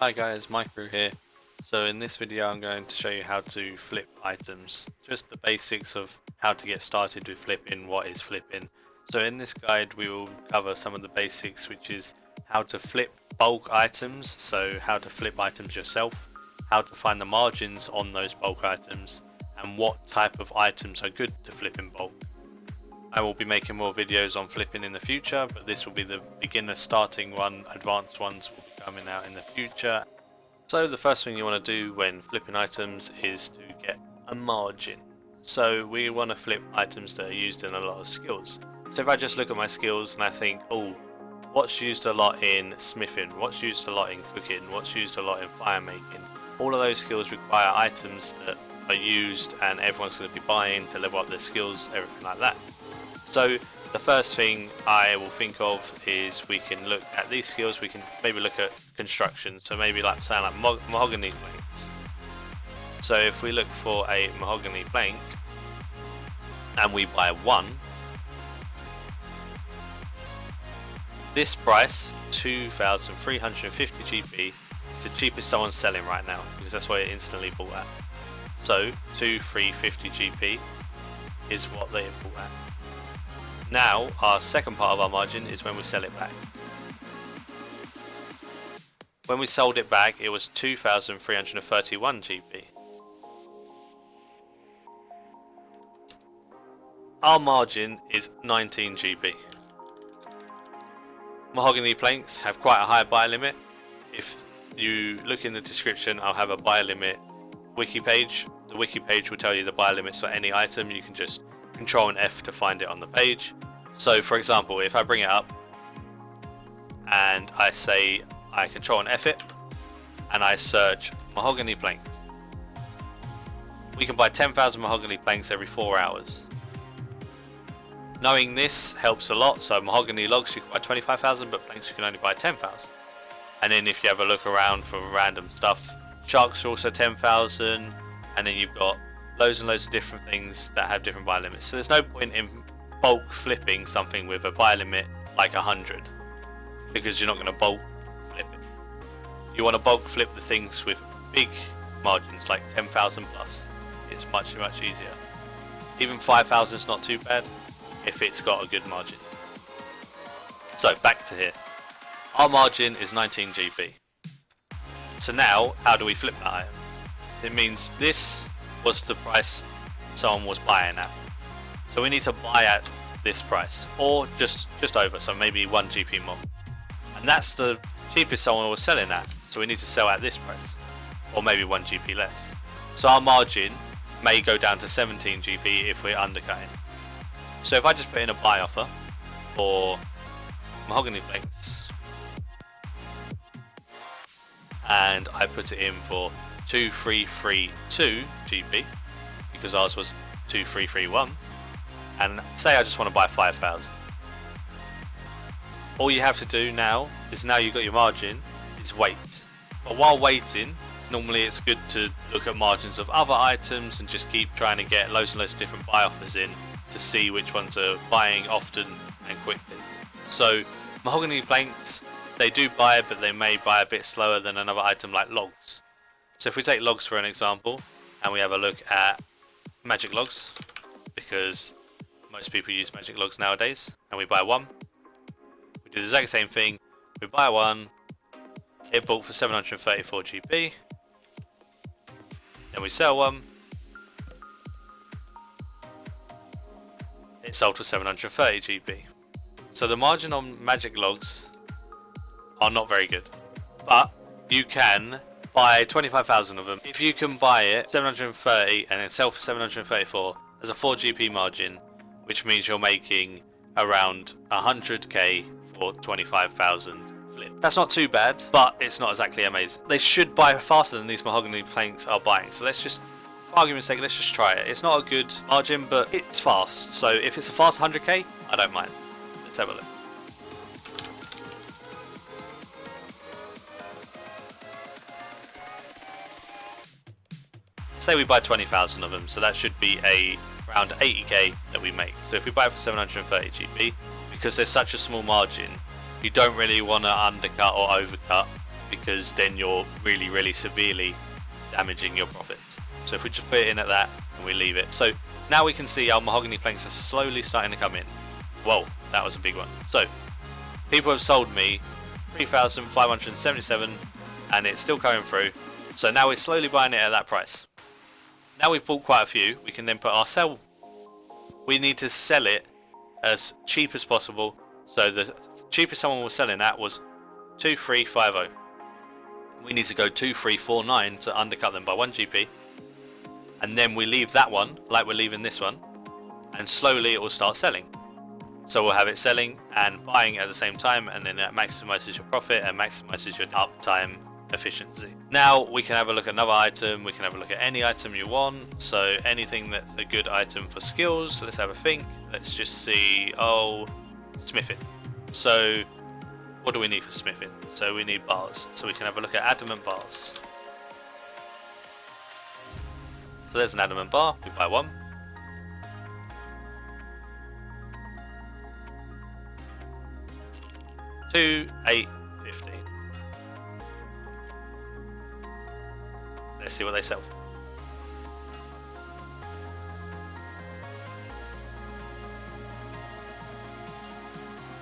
Hi guys, Maikeru here. So in this video I'm going to show you how to flip items. Just the basics of how to get started with flipping, what is flipping. So in this guide we will cover some of the basics, which is how to flip bulk items, so how to flip items yourself, how to find the margins on those bulk items, and what type of items are good to flip in bulk. I will be making more videos on flipping in the future, but this will be the beginner starting one. Advanced ones will be coming out in the future. So the first thing you want to do when flipping items is to get a margin. So we want to flip items that are used in a lot of skills. So if I just look at my skills and I think, oh, what's used a lot in smithing, what's used a lot in cooking, what's used a lot in fire making, all of those skills require items that are used and everyone's going to be buying to level up their skills, everything like that. So the first thing I will think of is we can look at these skills. We can maybe look at construction, so maybe like saying like mahogany planks. So if we look for a mahogany plank and we buy one, this price 2,350 GP is the cheapest someone's selling right now, because that's what it instantly bought at. So 2,350 GP is what they have bought at. Now, our second part of our margin is when we sell it back. When we sold it back, it was 2,331 GP. Our margin is 19 GP. Mahogany planks have quite a high buy limit. If you look in the description, I'll have a buy limit wiki page. The wiki page will tell you the buy limits for any item. You can just Control and F to find it on the page. So for example, if I bring it up and I say I Control and F it and I search mahogany plank, we can buy 10,000 mahogany planks every 4 hours. Knowing this helps a lot. So mahogany logs you can buy 25,000, but planks you can only buy 10,000. And then if you have a look around for random stuff, sharks are also 10,000, and then you've got loads and loads of different things that have different buy limits. So there's no point in bulk flipping something with a buy limit like 100, because you're not going to bulk flip it. You want to bulk flip the things with big margins like 10,000 plus. It's much easier. Even 5,000 is not too bad if it's got a good margin. So back to here. Our margin is 19 GP. So now, how do we flip that item? It means this was the price someone was buying at. So we need to buy at this price, or just over, so maybe 1 GP more. And that's the cheapest someone was selling at, so we need to sell at this price, or maybe 1 GP less. So our margin may go down to 17 GP if we're undercutting. So if I just put in a buy offer for mahogany planks, and I put it in for 2,332 GP, because ours was 2,331, and say I just want to buy 5,000. All you have to do now is, now you've got your margin, is wait. But while waiting, normally it's good to look at margins of other items and just keep trying to get loads and loads of different buy offers in to see which ones are buying often and quickly. So mahogany planks, they do buy, but they may buy a bit slower than another item like logs. So if we take logs for an example, and we have a look at magic logs, because most people use magic logs nowadays, and we buy one, we do the exact same thing. We buy one, it bought for 734 GP, then we sell one, it sold for 730 GP. So the margin on magic logs are not very good, but you can buy 25,000 of them. If you can buy it 730 and then sell for 734, there's a 4 GP margin, which means you're making around 100k for 25,000 flip. That's not too bad, but it's not exactly amazing. They should buy faster than these mahogany planks are buying, so let's just, for argument's sake, let's just try it. It's not a good margin, but it's fast, so if it's a fast 100k, I don't mind. Let's have a look. Say we buy 20,000 of them, so that should be around 80k that we make. So if we buy it for 730 GP, because there's such a small margin, you don't really want to undercut or overcut, because then you're really severely damaging your profits. So if we just put it in at that and we leave it. So now we can see our mahogany planks are slowly starting to come in. Whoa, that was a big one. So people have sold me 3,577 and it's still coming through. So now we're slowly buying it at that price. Now we've bought quite a few, we can then put our sell. We need to sell it as cheap as possible. So the cheapest someone was selling at was 2350. We need to go 2349 to undercut them by 1 GP. And then we leave that one like we're leaving this one, and slowly it will start selling. So we'll have it selling and buying at the same time, and then that maximizes your profit and maximizes your uptime efficiency. Now we can have a look at another item. We can have a look at any item you want. So anything that's a good item for skills. Let's have a think. Let's just see. Oh, smithing. So what do we need for smithing? So we need bars. So we can have a look at adamant bars. So there's an adamant bar. We buy one. $2, $8, $15. Let's see what they sell for.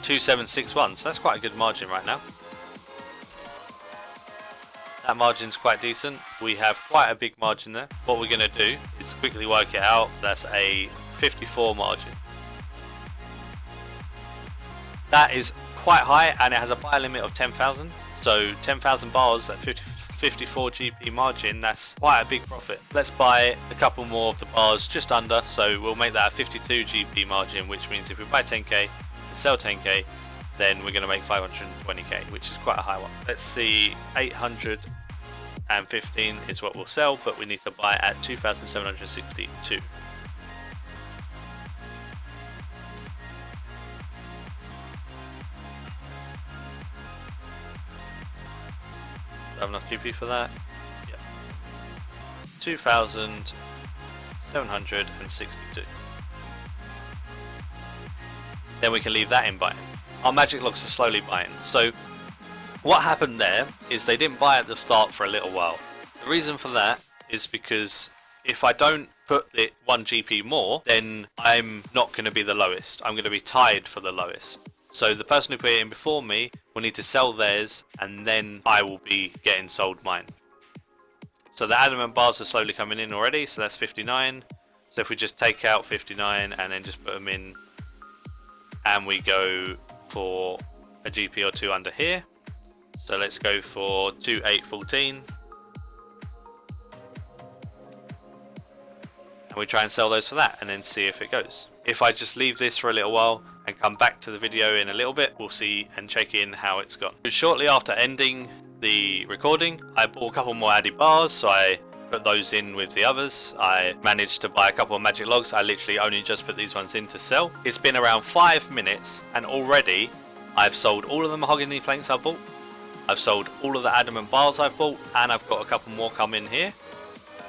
$2,761. So that's quite a good margin right now. That margin's quite decent. We have quite a big margin there. What we're going to do is quickly work it out. That's a 54 margin. That is quite high, and it has a buy limit of 10,000. So 10,000 bars at 54 GP margin, that's quite a big profit. Let's buy a couple more of the bars just under, so we'll make that a 52 GP margin, which means if we buy 10k and sell 10k, then we're going to make 520k, which is quite a high one. Let's see, 815 is what we'll sell, but we need to buy at 2,762. Have enough GP for that? Yeah. 2,762. Then we can leave that in buying. Our magic logs are slowly buying. So what happened there is they didn't buy at the start for a little while. The reason for that is because if I don't put it 1 GP more, then I'm not going to be the lowest. I'm going to be tied for the lowest. So the person who put it in before me will need to sell theirs, and then I will be getting sold mine. So the adamant bars are slowly coming in already, so that's 59. So if we just take out 59 and then just put them in, and we go for a GP or two under here. So let's go for 2814. And we try and sell those for that, and then see if it goes. If I just leave this for a little while and come back to the video in a little bit, we'll see and check in how it's gone. Shortly after ending the recording, I bought a couple more added bars, so I put those in with the others. I managed to buy a couple of magic logs. I literally only just put these ones in to sell. It's been around 5 minutes, and already I've sold all of the mahogany planks I bought. I've sold all of the adamant bars I've bought, and I've got a couple more come in here.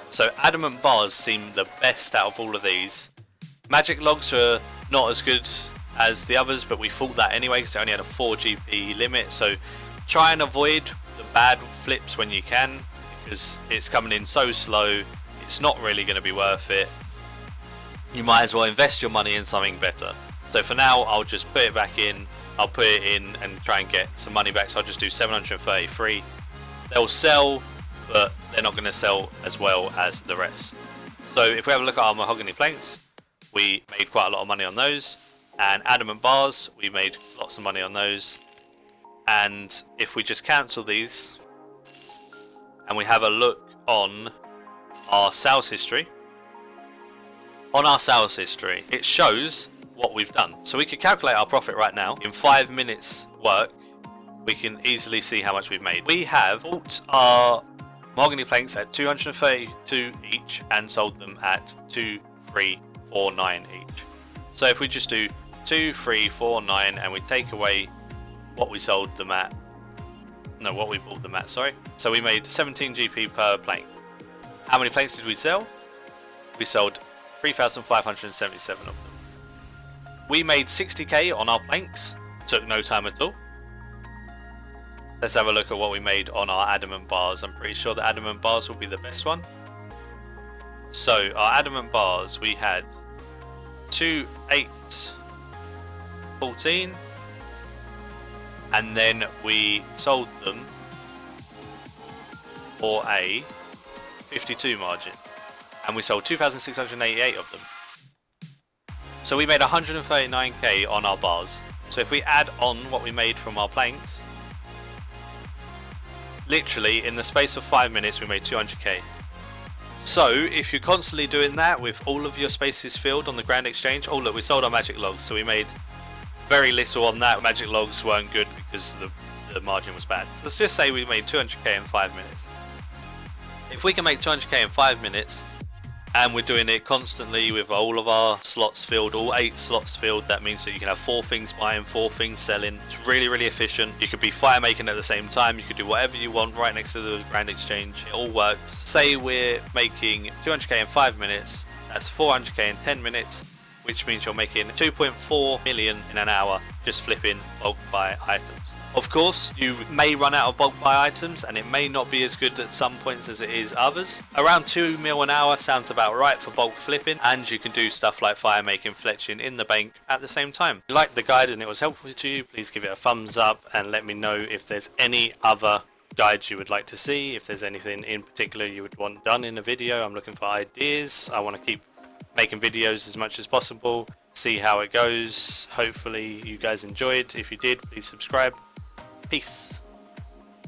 So adamant bars seem the best out of all of these. Magic logs are not as good as the others, but we fought that anyway because it only had a 4 GP limit. So try and avoid the bad flips when you can, because it's coming in so slow. It's not really going to be worth it. You might as well invest your money in something better. So for now, I'll just put it back in. I'll put it in and try and get some money back. So I'll just do 733. They'll sell, but they're not going to sell as well as the rest. So if we have a look at our mahogany planks, we made quite a lot of money on those. And adamant bars, we made lots of money on those. And if we just cancel these and we have a look on our sales history, it shows what we've done. So we could calculate our profit right now. In 5 minutes work, we can easily see how much we've made. We have bought our mahogany planks at 232 each and sold them at 2349 each. So if we just do 2349 and we take away what we sold them at, no, what we bought them at, sorry. So we made 17 GP per plank. How many planks did we sell? We sold 3,577 of them. We made 60k on our planks, took no time at all. let's have a look at what we made on our adamant bars. I'm pretty sure the adamant bars will be the best one. So our adamant bars, we had 2, 8, 14, and then we sold them for a 52 margin, and we sold 2,688 of them. So we made 139k on our bars. So if we add on what we made from our planks, literally in the space of 5 minutes we made 200k. So if you're constantly doing that with all of your spaces filled on the Grand Exchange, oh look, we sold our magic logs, so we made very little on that. Magic logs weren't good because the margin was bad. So let's just say we made 200k in 5 minutes. If we can make 200k in 5 minutes, and we're doing it constantly with all of our slots filled, all 8 slots filled, that means that you can have 4 things buying, 4 things selling. It's really, really efficient. You could be fire making at the same time. You could do whatever you want right next to the Grand Exchange. It all works. Say we're making 200k in 5 minutes, that's 400k in 10 minutes, which means you're making 2.4 million in an hour just flipping bulk buy items. Of course, you may run out of bulk buy items, and it may not be as good at some points as it is others. Around 2 mil an hour sounds about right for bulk flipping, and you can do stuff like fire making, fletching in the bank at the same time. If you liked the guide and it was helpful to you, please give it a thumbs up and let me know if there's any other guides you would like to see, if there's anything in particular you would want done in a video. I'm looking for ideas. I want to keep making videos as much as possible, see how it goes. Hopefully you guys enjoyed. If you did, please subscribe. Peace.